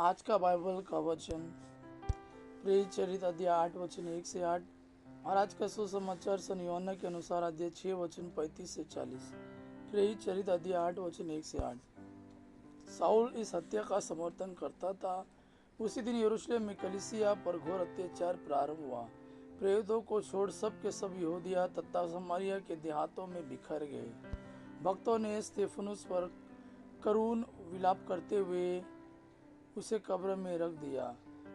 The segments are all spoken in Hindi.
आज का बाइबल का वचन प्रेरित चरित अध्याय 8 वचन 1 से 8 और आज का सुसमाचार सन यूहन्ना के अनुसार अध्याय 6 वचन 35 से 40। प्रेरित चरित अध्याय 8 वचन 1 से 8। साउल इस हत्या का समर्थन करता था। उसी दिन यरूशलेम में कलीसिया पर घोर अत्याचार प्रारंभ हुआ। प्रेरितों को छोड़ सब के सब यहूदिया तथा समारिया के देहातों में बिखर गए। भक्तों ने स्तेफनुस पर करुण विलाप करते हुए उसे कब्र में रख दिया।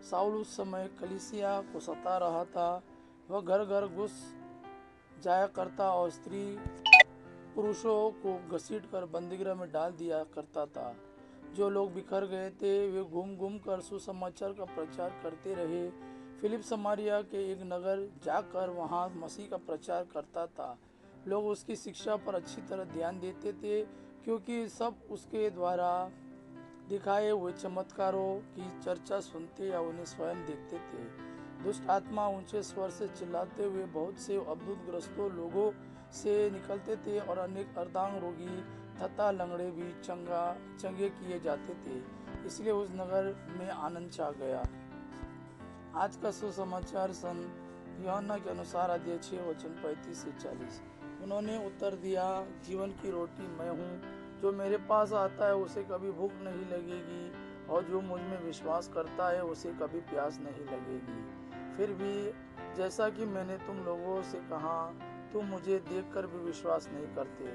साउल उस समय कलीसिया को सता रहा था। वह घर घर घुस जाया करता और स्त्री पुरुषों को घसीटकर बंदीगृह में डाल दिया करता था। जो लोग बिखर गए थे वे घूम घूम कर सुसमाचार का प्रचार करते रहे। फिलिप समारिया के एक नगर जाकर वहां मसीह का प्रचार करता था। लोग उसकी शिक्षा पर अच्छी तरह ध्यान देते थे, क्योंकि सब उसके द्वारा दिखाए हुए चमत्कारों की चर्चा सुनते या उन्हें स्वयं देखते थे। दुष्ट आत्मा ऊंचे स्वर से चिल्लाते हुए बहुत से अद्भुतग्रस्तों लोगों से निकलते थे और अनेक अर्धांग रोगी तथा लंगड़े भी चंगे किए जाते थे। इसलिए उस नगर में आनंद छा गया। आज का सुसमाचार सन यूहन्ना के अनुसार अध्याय 6 वचन 35 से 40। उन्होंने उत्तर दिया, जीवन की रोटी मैं हूँ। जो मेरे पास आता है उसे कभी भूख नहीं लगेगी और जो मुझ में विश्वास करता है उसे कभी प्यास नहीं लगेगी। फिर भी जैसा कि मैंने तुम लोगों से कहा, तुम मुझे देखकर भी विश्वास नहीं करते।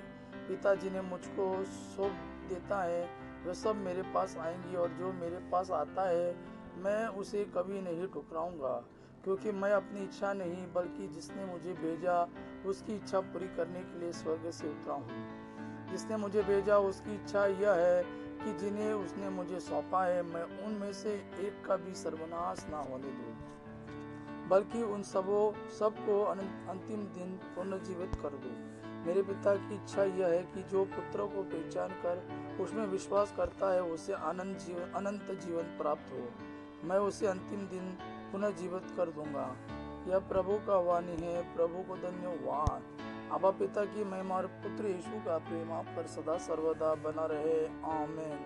पिता जिन्हें मुझको सौंप देता है वे सब मेरे पास आएंगी और जो मेरे पास आता है मैं उसे कभी नहीं ठुकराऊंगा, क्योंकि मैं अपनी इच्छा नहीं बल्कि जिसने मुझे भेजा उसकी इच्छा पूरी करने के लिए स्वर्ग से उतरा हूँ। जिसने मुझे भेजा उसकी इच्छा यह है कि जिन्हें उसने मुझे सौंपा है मैं उनमें से एक का भी सर्वनाश ना होने दूं, बल्कि उन सबको अंतिम दिन पुनर्जीवित कर दूं। मेरे पिता की इच्छा यह है कि जो पुत्र को पहचान कर उसमें विश्वास करता है उसे अनंत जीवन प्राप्त हो। मैं उसे अंतिम दिन पुनर्जीवित कर दूंगा। यह प्रभु का वाणी है। प्रभु को धन्यवाद। अबा पिता की महिमा और पुत्र यीशु का प्रेम आप पर सदा सर्वदा बना रहे। आमीन।